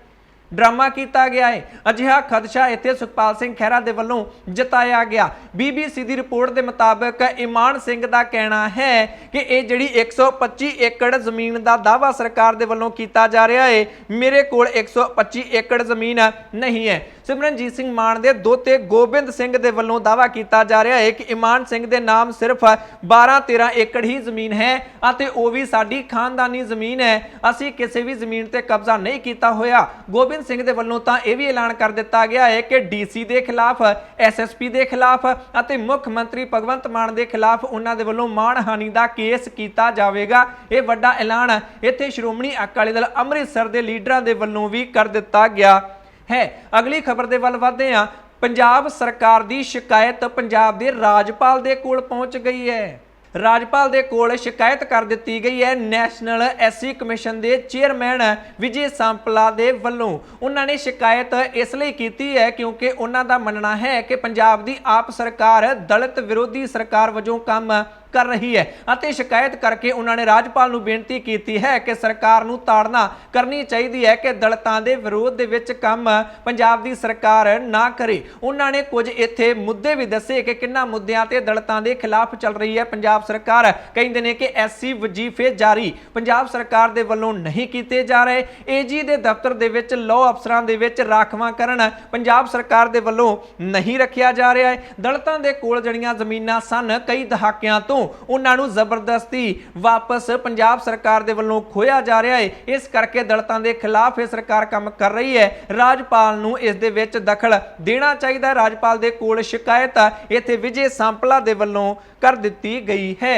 ਡਰਾਮਾ ਕੀਤਾ ਗਿਆ ਹੈ। ਅਜਿਹਾ ਖਦਸ਼ਾ ਇੱਥੇ ਸੁਖਪਾਲ ਸਿੰਘ ਖਹਿਰਾ ਦੇ ਵੱਲੋਂ ਜਤਾਇਆ ਗਿਆ। BBC ਦੀ ਰਿਪੋਰਟ ਦੇ ਮੁਤਾਬਕ ਇਮਾਨ ਸਿੰਘ ਦਾ ਕਹਿਣਾ ਹੈ ਕਿ ਇਹ ਜਿਹੜੀ 125 ਏਕੜ ਜ਼ਮੀਨ ਦਾ ਦਾਅਵਾ ਸਰਕਾਰ ਦੇ ਵੱਲੋਂ ਕੀਤਾ ਜਾ ਰਿਹਾ ਹੈ, ਮੇਰੇ ਕੋਲ 125 ਏਕੜ ਜ਼ਮੀਨ ਨਹੀਂ ਹੈ। ਸਿਮਰਨਜੀਤ ਸਿੰਘ ਮਾਨ ਦੇ ਦੋਤੇ ਗੋਬਿੰਦ ਸਿੰਘ ਦੇ ਵੱਲੋਂ ਦਾਅਵਾ ਕੀਤਾ ਜਾ ਰਿਹਾ ਹੈ ਕਿ ਇਮਾਨ ਸਿੰਘ ਦੇ ਨਾਮ ਸਿਰਫ 12-13 ਏਕੜ ਹੀ ਜ਼ਮੀਨ ਹੈ ਅਤੇ ਉਹ ਵੀ ਸਾਡੀ ਖਾਨਦਾਨੀ ਜ਼ਮੀਨ ਹੈ, ਅਸੀਂ ਕਿਸੇ ਵੀ ਜ਼ਮੀਨ ਤੇ ਕਬਜ਼ਾ ਨਹੀਂ ਕੀਤਾ ਹੋਇਆ। ਗੋਬਿੰਦ ਸਿੰਘ ਦੇ ਵੱਲੋਂ ਤਾਂ ਇਹ ਵੀ ਐਲਾਨ ਕਰ ਦਿੱਤਾ ਗਿਆ ਹੈ ਕਿ DC ਦੇ ਖਿਲਾਫ, SSP ਦੇ ਖਿਲਾਫ ਅਤੇ ਮੁੱਖ ਮੰਤਰੀ ਭਗਵੰਤ ਮਾਨ ਦੇ ਖਿਲਾਫ ਉਹਨਾਂ ਦੇ ਵੱਲੋਂ ਮਾਣਹਾਨੀ ਦਾ ਕੇਸ ਕੀਤਾ ਜਾਵੇਗਾ। ਇਹ ਵੱਡਾ ਐਲਾਨ ਇੱਥੇ ਸ਼੍ਰੋਮਣੀ ਅਕਾਲੀ ਦਲ ਅੰਮ੍ਰਿਤਸਰ ਦੇ ਲੀਡਰਾਂ ਦੇ ਵੱਲੋਂ ਵੀ ਕਰ ਦਿੱਤਾ ਗਿਆ ਹੈ। ਅਗਲੀ ਖਬਰ ਦੇ ਵੱਲ ਵਧਦੇ ਹਾਂ। ਪੰਜਾਬ ਸਰਕਾਰ ਦੀ ਸ਼ਿਕਾਇਤ ਪੰਜਾਬ ਦੇ ਰਾਜਪਾਲ ਦੇ ਕੋਲ ਪਹੁੰਚ ਗਈ ਹੈ। ਰਾਜਪਾਲ ਦੇ ਕੋਲ ਸ਼ਿਕਾਇਤ ਕਰ ਦਿੱਤੀ ਗਈ ਹੈ ਨੈਸ਼ਨਲ SC ਕਮਿਸ਼ਨ ਦੇ ਚੇਅਰਮੈਨ ਵਿਜੇ ਸਾਂਪਲਾ ਦੇ ਵੱਲੋਂ। ਉਹਨਾਂ ਨੇ ਸ਼ਿਕਾਇਤ ਇਸ ਲਈ ਕੀਤੀ ਹੈ ਕਿਉਂਕਿ ਉਹਨਾਂ ਦਾ ਮੰਨਣਾ ਹੈ ਕਿ ਪੰਜਾਬ ਦੀ ਆਪ ਸਰਕਾਰ ਦਲਿਤ ਵਿਰੋਧੀ ਸਰਕਾਰ ਵਜੋਂ ਕੰਮ ਕਰ ਰਹੀ ਹੈ ਅਤੇ ਸ਼ਿਕਾਇਤ ਕਰਕੇ ਉਹਨਾਂ ਨੇ ਰਾਜਪਾਲ ਨੂੰ ਬੇਨਤੀ ਕੀਤੀ ਹੈ ਕਿ ਸਰਕਾਰ ਨੂੰ ਤਾੜਨਾ ਕਰਨੀ ਚਾਹੀਦੀ ਹੈ ਕਿ ਦਲਿਤਾਂ ਦੇ ਵਿਰੋਧ ਦੇ ਵਿੱਚ ਕੰਮ ਪੰਜਾਬ ਦੀ ਸਰਕਾਰ ਨਾ ਕਰੇ। ਉਹਨਾਂ ਨੇ ਕੁਝ ਇੱਥੇ ਮੁੱਦੇ ਵੀ ਦੱਸੇ ਕਿ ਕਿੰਨਾ ਮੁੱਦਿਆਂ ਤੇ ਦਲਿਤਾਂ ਦੇ ਖਿਲਾਫ ਚੱਲ ਰਹੀ ਹੈ ਪੰਜਾਬ ਸਰਕਾਰ। ਕਹਿੰਦੇ ਨੇ ਕਿ SC ਵਜੀਫੇ ਜਾਰੀ ਪੰਜਾਬ ਸਰਕਾਰ ਦੇ ਵੱਲੋਂ ਨਹੀਂ ਕੀਤੇ ਜਾ ਰਹੇ। AG ਦੇ ਦਫ਼ਤਰ ਦੇ ਵਿੱਚ ਲਾਅ ਅਫਸਰਾਂ ਦੇ ਵਿੱਚ ਰਾਖਵਾਂਕਰਨ ਪੰਜਾਬ ਸਰਕਾਰ ਦੇ ਵੱਲੋਂ ਨਹੀਂ ਰੱਖਿਆ ਜਾ ਰਿਹਾ ਹੈ। ਦਲਿਤਾਂ ਦੇ ਕੋਲ ਜਿਹੜੀਆਂ ਜ਼ਮੀਨਾਂ ਸਨ ਕਈ ਦਹਾਕਿਆਂ ਤੋਂ ਉਹਨਾਂ ਨੂੰ ਜ਼ਬਰਦਸਤੀ ਵਾਪਸ ਪੰਜਾਬ ਸਰਕਾਰ ਦੇ ਵੱਲੋਂ ਖੋਇਆ ਜਾ ਰਿਹਾ ਹੈ। ਇਸ ਕਰਕੇ ਦਲਿਤਾਂ ਦੇ ਖਿਲਾਫ ਇਹ ਸਰਕਾਰ ਕੰਮ ਕਰ ਰਹੀ ਹੈ। ਰਾਜਪਾਲ ਨੂੰ ਇਸ ਦੇ ਵਿੱਚ ਦਖਲ ਦੇਣਾ ਚਾਹੀਦਾ। ਰਾਜਪਾਲ ਦੇ ਕੋਲ ਸ਼ਿਕਾਇਤ ਇੱਥੇ ਵਿਜੇ ਸਾਂਪਲਾ ਦੇ ਵੱਲੋਂ ਕਰ ਦਿੱਤੀ ਗਈ ਹੈ।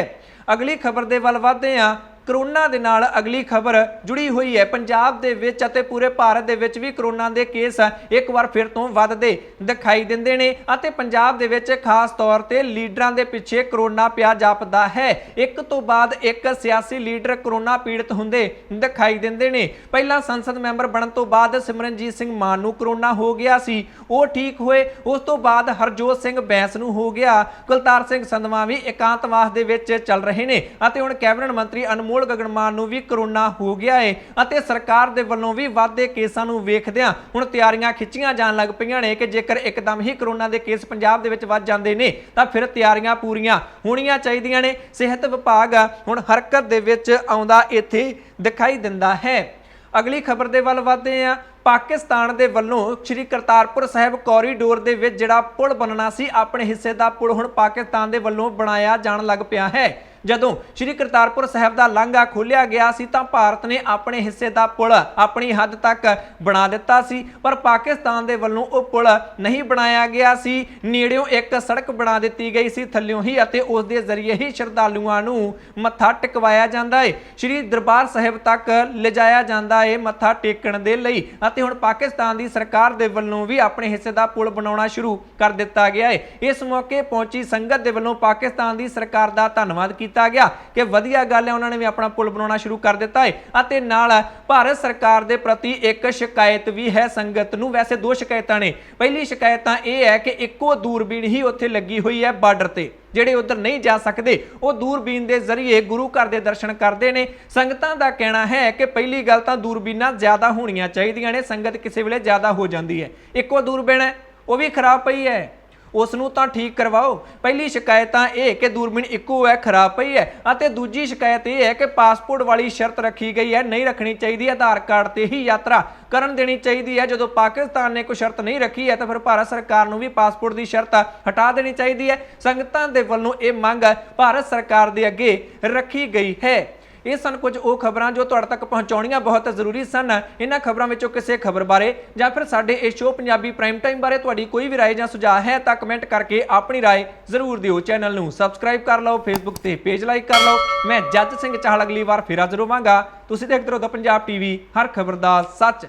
ਅਗਲੀ ਖਬਰ ਦੇ ਵੱਲ ਵਧਦੇ ਹਾਂ। ਕਰੋਨਾ ਦੇ ਨਾਲ ਅਗਲੀ ਖਬਰ ਜੁੜੀ ਹੋਈ ਹੈ। ਪੰਜਾਬ ਦੇ ਵਿੱਚ ਅਤੇ ਪੂਰੇ ਭਾਰਤ ਦੇ ਵਿੱਚ ਵੀ ਕਰੋਨਾ ਦੇ ਕੇਸ ਇੱਕ ਵਾਰ ਫਿਰ ਤੋਂ ਵੱਧਦੇ ਦਿਖਾਈ ਦਿੰਦੇ ਨੇ ਅਤੇ ਪੰਜਾਬ ਦੇ ਵਿੱਚ ਖਾਸ ਤੌਰ ਤੇ ਲੀਡਰਾਂ ਦੇ ਪਿੱਛੇ ਕਰੋਨਾ ਪਿਆ ਜਾਪਦਾ ਹੈ। ਇੱਕ ਤੋਂ ਬਾਅਦ ਇੱਕ ਸਿਆਸੀ ਲੀਡਰ ਕਰੋਨਾ ਪੀੜਤ ਹੁੰਦੇ ਦਿਖਾਈ ਦਿੰਦੇ ਨੇ। ਪਹਿਲਾਂ ਸੰਸਦ ਮੈਂਬਰ ਬਣਨ ਤੋਂ ਬਾਅਦ ਸਿਮਰਨਜੀਤ ਸਿੰਘ ਮਾਨ ਨੂੰ ਕਰੋਨਾ ਹੋ ਗਿਆ ਸੀ, ਉਹ ਠੀਕ ਹੋਏ। ਉਸ ਤੋਂ ਬਾਅਦ ਹਰਜੋਤ ਸਿੰਘ ਬੈਂਸ ਨੂੰ ਹੋ ਗਿਆ। ਕੁਲਤਾਰ ਸਿੰਘ ਸੰਧਵਾ ਵੀ ਇਕਾਂਤਵਾਸ ਦੇ ਵਿੱਚ ਚੱਲ ਰਹੇ ਨੇ ਅਤੇ ਹੁਣ ਕੈਬਨਿਟ ਮੰਤਰੀ ਅਨਮੋਲ ਗਗਨ ਮਾਨ ਨੂੰ ਵੀ ਕਰੋਨਾ ਹੋ ਗਿਆ ਹੈ ਅਤੇ ਸਰਕਾਰ ਦੇ ਵੱਲੋਂ ਵੀ ਵੱਧਦੇ ਕੇਸਾਂ ਨੂੰ ਵੇਖਦਿਆਂ ਹੁਣ ਤਿਆਰੀਆਂ ਖਿੱਚੀਆਂ ਜਾਣ ਲੱਗ ਪਈਆਂ ਨੇ ਕਿ ਜੇਕਰ ਇੱਕਦਮ ਹੀ ਕਰੋਨਾ ਦੇ ਕੇਸ ਪੰਜਾਬ ਦੇ ਵਿੱਚ ਵੱਧ ਜਾਂਦੇ ਨੇ ਤਾਂ ਫਿਰ ਤਿਆਰੀਆਂ ਪੂਰੀਆਂ ਹੋਣੀਆਂ ਚਾਹੀਦੀਆਂ ਨੇ। ਸਿਹਤ ਵਿਭਾਗ ਹੁਣ ਹਰਕਤ ਦੇ ਵਿੱਚ ਆਉਂਦਾ ਇੱਥੇ ਦਿਖਾਈ ਦਿੰਦਾ ਹੈ। ਅਗਲੀ ਖਬਰ ਦੇ ਵੱਲ ਵਧਦੇ ਹਾਂ। ਪਾਕਿਸਤਾਨ ਦੇ ਵੱਲੋਂ ਸ਼੍ਰੀ ਕਰਤਾਰਪੁਰ ਸਾਹਿਬ ਕੋਰੀਡੋਰ ਦੇ ਵਿੱਚ ਜਿਹੜਾ ਪੁਲ ਬਣਨਾ ਸੀ, ਆਪਣੇ ਹਿੱਸੇ ਦਾ ਪੁਲ ਹੁਣ ਪਾਕਿਸਤਾਨ ਦੇ ਵੱਲੋਂ ਬਣਾਇਆ ਜਾਣ ਲੱਗ ਪਿਆ ਹੈ। ਜਦੋਂ ਸ਼੍ਰੀ ਕਰਤਾਰਪੁਰ ਸਾਹਿਬ ਦਾ ਲਾਂਘਾ ਖੋਲਿਆ ਗਿਆ ਸੀ ਤਾਂ ਭਾਰਤ ਨੇ ਆਪਣੇ ਹਿੱਸੇ ਦਾ ਪੁਲ ਆਪਣੀ ਹੱਦ ਤੱਕ ਬਣਾ ਦਿੱਤਾ ਸੀ, ਪਰ ਪਾਕਿਸਤਾਨ ਦੇ ਵੱਲੋਂ ਉਹ ਪੁਲ ਨਹੀਂ ਬਣਾਇਆ ਗਿਆ ਸੀ। ਨੇੜਿਓਂ ਇੱਕ ਸੜਕ ਬਣਾ ਦਿੱਤੀ ਗਈ ਸੀ ਥੱਲਿਓਂ ਹੀ ਅਤੇ ਉਸ ਦੇ ਜ਼ਰੀਏ ਹੀ ਸ਼ਰਧਾਲੂਆਂ ਨੂੰ ਮੱਥਾ ਟਿਕਵਾਇਆ ਜਾਂਦਾ ਹੈ। ਸ਼੍ਰੀ ਦਰਬਾਰ ਸਾਹਿਬ ਤੱਕ ਲਿਜਾਇਆ ਜਾਂਦਾ ਹੈ ਮੱਥਾ ਟੇਕਣ ਦੇ ਲਈ ਅਤੇ ਹੁਣ ਪਾਕਿਸਤਾਨ ਦੀ ਸਰਕਾਰ ਦੇ ਵੱਲੋਂ ਵੀ ਆਪਣੇ ਹਿੱਸੇ ਦਾ ਪੁਲ ਬਣਾਉਣਾ ਸ਼ੁਰੂ ਕਰ ਦਿੱਤਾ ਗਿਆ ਹੈ। ਇਸ ਮੌਕੇ ਪਹੁੰਚੀ ਸੰਗਤ ਦੇ ਵੱਲੋਂ ਪਾਕਿਸਤਾਨ ਦੀ ਸਰਕਾਰ ਦਾ ਧੰਨਵਾਦ ਕੀਤਾ ਗਿਆ ਕਿ ਵਧੀਆ ਗੱਲ ਹੈ, ਉਹਨਾਂ ਨੇ ਵੀ ਆਪਣਾ ਪੁਲ ਬਣਾਉਣਾ ਸ਼ੁਰੂ ਕਰ ਦਿੱਤਾ ਹੈ ਅਤੇ ਨਾਲ ਭਾਰਤ ਸਰਕਾਰ ਦੇ ਪ੍ਰਤੀ ਇੱਕ ਸ਼ਿਕਾਇਤ ਵੀ ਹੈ ਸੰਗਤ ਨੂੰ। ਵੈਸੇ ਦੋ ਸ਼ਿਕਾਇਤਾਂ ਨੇ। ਪਹਿਲੀ ਸ਼ਿਕਾਇਤ ਤਾਂ ਇਹ ਹੈ ਕਿ ਇੱਕੋ ਦੂਰਬੀਨ ਹੀ ਉੱਥੇ ਲੱਗੀ ਹੋਈ ਹੈ ਬਾਰਡਰ ਤੇ, ਜਿਹੜੇ ਉਧਰ ਨਹੀਂ ਜਾ ਸਕਦੇ ਉਹ ਦੂਰਬੀਨ ਦੇ ਜ਼ਰੀਏ ਗੁਰੂ ਘਰ ਦੇ ਦਰਸ਼ਨ ਕਰਦੇ ਨੇ। ਸੰਗਤਾਂ ਦਾ ਕਹਿਣਾ ਹੈ ਕਿ ਪਹਿਲੀ ਗੱਲ ਤਾਂ ਦੂਰਬੀਨਾਂ ਜ਼ਿਆਦਾ ਹੋਣੀਆਂ ਚਾਹੀਦੀਆਂ ਨੇ, ਸੰਗਤ ਕਿਸੇ ਵੇਲੇ ਜ਼ਿਆਦਾ ਹੋ ਜਾਂਦੀ ਹੈ। ਇੱਕੋ ਦੂਰਬੀਨ ਹੈ ਉਹ ਵੀ ਖਰਾਬ ਪਈ ਹੈ, ਉਸ ਨੂੰ ਤਾਂ ਠੀਕ ਕਰਵਾਓ। ਪਹਿਲੀ ਸ਼ਿਕਾਇਤ ਤਾਂ ਇਹ ਕਿ ਦੂਰਬੀਨ ਇੱਕੋ ਹੈ, ਖਰਾਬ ਪਈ ਹੈ ਅਤੇ ਦੂਜੀ ਸ਼ਿਕਾਇਤ ਇਹ ਹੈ ਕਿ ਪਾਸਪੋਰਟ ਵਾਲੀ ਸ਼ਰਤ ਰੱਖੀ ਗਈ ਹੈ, ਨਹੀਂ ਰੱਖਣੀ ਚਾਹੀਦੀ। ਆਧਾਰ ਕਾਰਡ ਤੇ ਹੀ ਯਾਤਰਾ ਕਰਨ ਦੇਣੀ ਚਾਹੀਦੀ ਹੈ। ਜਦੋਂ ਪਾਕਿਸਤਾਨ ਨੇ ਕੋਈ ਸ਼ਰਤ ਨਹੀਂ ਰੱਖੀ ਹੈ ਤਾਂ ਫਿਰ ਭਾਰਤ ਸਰਕਾਰ ਨੂੰ ਵੀ ਪਾਸਪੋਰਟ ਦੀ ਸ਼ਰਤ ਹਟਾ ਦੇਣੀ ਚਾਹੀਦੀ ਹੈ। ਸੰਗਤਾਂ ਦੇ ਵੱਲੋਂ ਇਹ ਮੰਗ ਭਾਰਤ ਸਰਕਾਰ ਦੇ ਅੱਗੇ ਰੱਖੀ ਗਈ ਹੈ। ਇਹ ਸਨ ਕੁਝ ਉਹ ਖਬਰਾਂ ਜੋ ਤੁਹਾਡੇ ਤੱਕ ਪਹੁੰਚਾਉਣੀਆਂ ਬਹੁਤ ਜ਼ਰੂਰੀ ਸਨ। ਇਹਨਾਂ ਖਬਰਾਂ ਵਿੱਚੋਂ ਕਿਸੇ ਖਬਰ ਬਾਰੇ ਜਾਂ ਫਿਰ ਸਾਡੇ ਇਸ ਸ਼ੋਅ ਪੰਜਾਬੀ ਪ੍ਰਾਈਮ ਟਾਈਮ ਬਾਰੇ ਤੁਹਾਡੀ ਕੋਈ ਵੀ ਰਾਏ ਜਾਂ ਸੁਝਾਅ ਹੈ ਤਾਂ ਕਮੈਂਟ ਕਰਕੇ ਆਪਣੀ ਰਾਏ ਜ਼ਰੂਰ ਦਿਓ। ਚੈਨਲ ਨੂੰ ਸਬਸਕ੍ਰਾਈਬ ਕਰ ਲਓ, ਫੇਸਬੁੱਕ ਤੇ ਪੇਜ ਲਾਈਕ ਕਰ ਲਓ। ਮੈਂ ਜੱਜ ਸਿੰਘ ਚਾਹਲ ਅਗਲੀ ਵਾਰ ਫਿਰ ਹਾਜ਼ਰ ਹੋਵਾਂਗਾ। ਤੁਸੀਂ ਦੇਖਦੇ ਰਹੋ ਦ ਪੰਜਾਬ ਟੀਵੀ, ਹਰ ਖਬਰ ਦਾ ਸੱਚ।